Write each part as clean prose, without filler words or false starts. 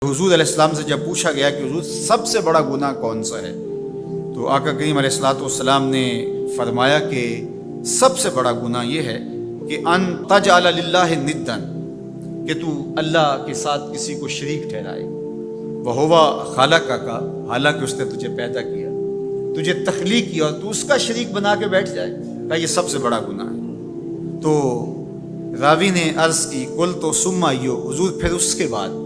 حضور علیہ السلام سے جب پوچھا گیا کہ حضور سب سے بڑا گناہ کون سا ہے، تو آقا کریم علیہ السلام نے فرمایا کہ سب سے بڑا گناہ یہ ہے کہ ان تجعل للہ ندًا، کہ تو اللہ کے ساتھ کسی کو شریک ٹھہرائے، وہو خلقک، حالانکہ اس نے تجھے پیدا کیا، تجھے تخلیق کیا، اور تو اس کا شریک بنا کے بیٹھ جائے، کہا یہ سب سے بڑا گناہ ہے۔ تو راوی نے عرض کی قلت ثم ایو، حضور پھر اس کے بعد؟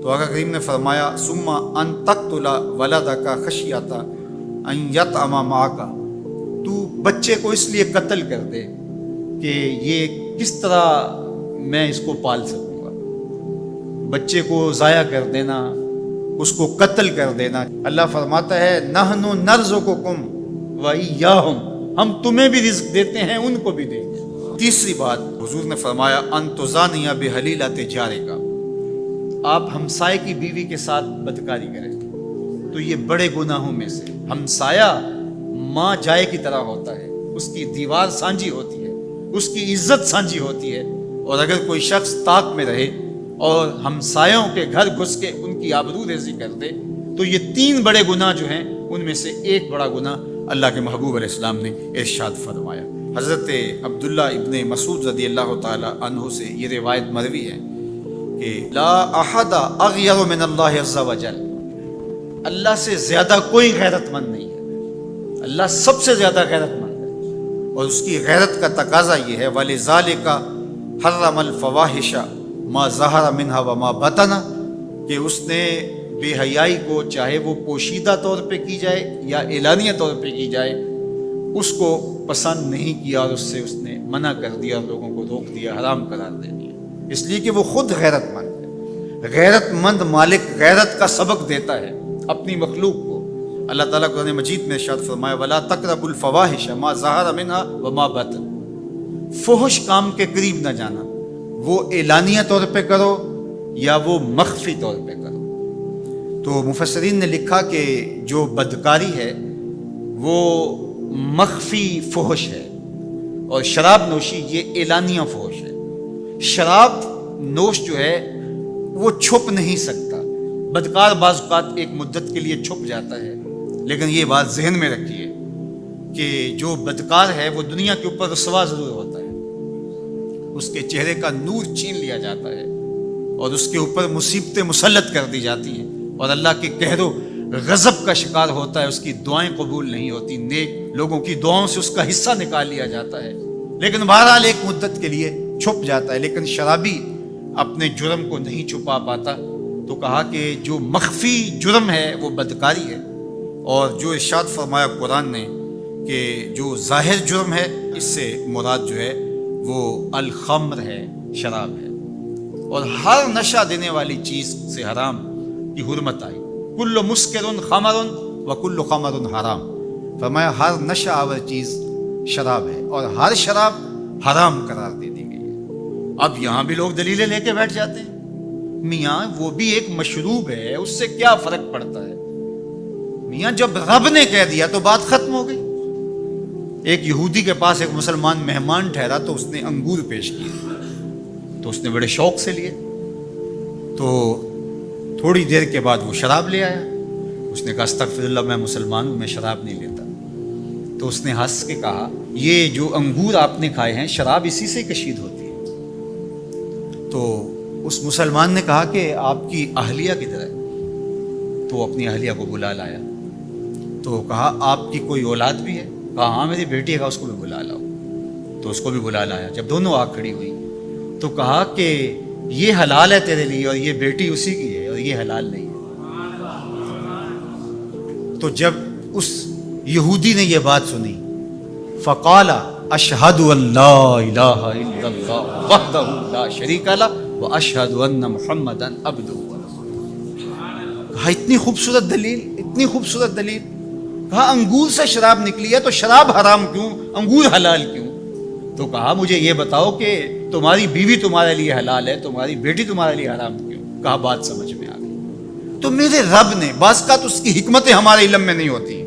تو آقا کریم نے فرمایا ثم ان تقتل ولدک خشیۃ ان یطعم معک، تو بچے کو اس لیے قتل کر دے کہ یہ کس طرح میں اس کو پال سکوں گا۔ بچے کو ضائع کر دینا، اس کو قتل کر دینا۔ اللہ فرماتا ہے نحن نرزقکم وایاہم، ہم تمہیں بھی رزق دیتے ہیں، ان کو بھی دیں گے۔ تیسری بات حضور نے فرمایا ان تزانی بحلیلۃ جارک، آپ ہمسائے کی بیوی کے ساتھ بدکاری کریں تو یہ بڑے گناہوں میں سے۔ ہمسایہ ماں جائے کی طرح ہوتا ہے، اس کی دیوار سانجھی ہوتی ہے، اس کی عزت سانجھی ہوتی ہے، اور اگر کوئی شخص طاق میں رہے اور ہمسایوں کے گھر گھس کے ان کی آبرو ریزی کر دے تو یہ تین بڑے گناہ جو ہیں ان میں سے ایک بڑا گناہ اللہ کے محبوب علیہ السلام نے ارشاد فرمایا۔ حضرت عبداللہ ابن مسعود رضی اللہ تعالی عنہ سے یہ روایت مروی ہے کہ لا احد اغیر من اللہ عز وجل، اللہ سے زیادہ کوئی غیرت مند نہیں ہے، اللہ سب سے زیادہ غیرت مند ہے، اور اس کی غیرت کا تقاضا یہ ہے وَلِذَالِكَ حَرَّمَ الْفَوَاحِشَ مَا ظَهَرَ مِنْهَا وَمَا بَطَنَ، کہ اس نے بے حیائی کو چاہے وہ پوشیدہ طور پہ کی جائے یا اعلانیہ طور پہ کی جائے اس کو پسند نہیں کیا، اور اس سے اس نے منع کر دیا، لوگوں کو روک دیا، حرام قرار دے دیا، اس لیے کہ وہ خود غیرت مند ہے۔ غیرت مند مالک غیرت کا سبق دیتا ہے اپنی مخلوق کو۔ اللہ تعالیٰ قرآن مجید میں ارشاد فرمایا وَلَا تَقْرَبُوا الْفَوَاحِشَ مَا ظَهَرَ مِنْهَا وَمَا بَطَنَ، فحش کام کے قریب نہ جانا، وہ اعلانیہ طور پہ کرو یا وہ مخفی طور پہ کرو۔ تو مفسرین نے لکھا کہ جو بدکاری ہے وہ مخفی فحش ہے، اور شراب نوشی یہ اعلانیہ فحش ہے۔ شراب نوش جو ہے وہ چھپ نہیں سکتا، بدکار بعض اوقات ایک مدت کے لیے چھپ جاتا ہے، لیکن یہ بات ذہن میں رکھیے کہ جو بدکار ہے وہ دنیا کے اوپر رسوا ضرور ہوتا ہے، اس کے چہرے کا نور چھین لیا جاتا ہے، اور اس کے اوپر مصیبتیں مسلط کر دی جاتی ہیں، اور اللہ کے قہر و غضب کا شکار ہوتا ہے، اس کی دعائیں قبول نہیں ہوتی، نیک لوگوں کی دعاؤں سے اس کا حصہ نکال لیا جاتا ہے، لیکن بہرحال ایک مدت کے لیے چھپ جاتا ہے۔ لیکن شرابی اپنے جرم کو نہیں چھپا پاتا، تو کہا کہ جو مخفی جرم ہے وہ بدکاری ہے، اور جو ارشاد فرمایا قرآن نے کہ جو ظاہر جرم ہے اس سے مراد جو ہے وہ الخمر ہے، شراب ہے، اور ہر نشہ دینے والی چیز سے حرام کی حرمت آئی، کل مسکر خمر وکل خمر حرام، فرمایا ہر نشہ آور چیز شراب ہے، اور ہر شراب حرام قرار دے دی گئی ہے۔ اب یہاں بھی لوگ دلیلیں لے کے بیٹھ جاتے ہیں، میاں وہ بھی ایک مشروب ہے، اس سے کیا فرق پڑتا ہے؟ میاں جب رب نے کہہ دیا تو بات ختم ہو گئی۔ ایک یہودی کے پاس ایک مسلمان مہمان ٹھہرا تو اس نے انگور پیش کیے، تو اس نے بڑے شوق سے لیے، تو تھوڑی دیر کے بعد وہ شراب لے آیا۔ اس نے کہا استغفر اللہ، میں مسلمان ہوں، میں شراب نہیں لیتا۔ تو اس نے ہنس کے کہا یہ جو انگور آپ نے کھائے ہیں شراب اسی سے کشید ہوتی ہے۔ تو اس مسلمان نے کہا کہ آپ کی اہلیہ کدھر ہے؟ تو وہ اپنی اہلیہ کو بلا لایا، تو کہا آپ کی کوئی اولاد بھی ہے؟ کہا ہاں میری بیٹی ہے، اس کو بھی بلا لاؤ۔ تو اس کو بھی بلا لایا۔ جب دونوں آ کھڑی ہوئی تو کہا کہ یہ حلال ہے تیرے لیے، اور یہ بیٹی اسی کی ہے، اور یہ حلال نہیں ہے۔ تو جب اس یہودی نے یہ بات سنی فقال اشہد ان لا الہ الا اللہ وحدہ لا شریک لہ واشہد ان محمدا عبدہ ورسولہ۔ کہا اتنی خوبصورت دلیل، اتنی خوبصورت دلیل۔ کہا انگور سے شراب نکلی ہے تو شراب حرام کیوں، انگور حلال کیوں؟ تو کہا مجھے یہ بتاؤ کہ تمہاری بیوی تمہارے لیے حلال ہے، تمہاری بیٹی تمہارے لیے حرام کیوں؟ کہا بات سمجھ میں آ گئی۔ تو میرے رب نے بعض کا تو اس کی حکمتیں ہمارے علم میں نہیں ہوتی،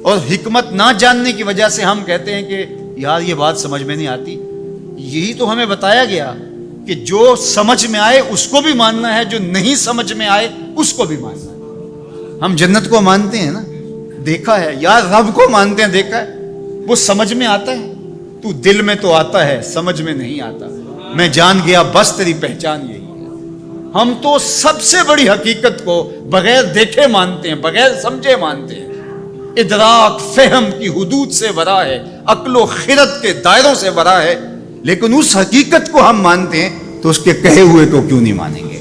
اور حکمت نہ جاننے کی وجہ سے ہم کہتے ہیں کہ یار یہ بات سمجھ میں نہیں آتی۔ یہی تو ہمیں بتایا گیا کہ جو سمجھ میں آئے اس کو بھی ماننا ہے، جو نہیں سمجھ میں آئے اس کو بھی ماننا ہے۔ ہم جنت کو مانتے ہیں نا، دیکھا ہے، یا رب کو مانتے ہیں، دیکھا ہے، وہ سمجھ میں آتا ہے، تو دل میں تو آتا ہے، سمجھ میں نہیں آتا۔ میں جان گیا بس تیری پہچان یہی ہے۔ ہم تو سب سے بڑی حقیقت کو بغیر دیکھے مانتے ہیں، بغیر سمجھے مانتے ہیں۔ ادراک فہم کی حدود سے ورا ہے، عقل و خرد کے دائروں سے ورا ہے، لیکن اس حقیقت کو ہم مانتے ہیں تو اس کے کہے ہوئے کو کیوں نہیں مانیں گے؟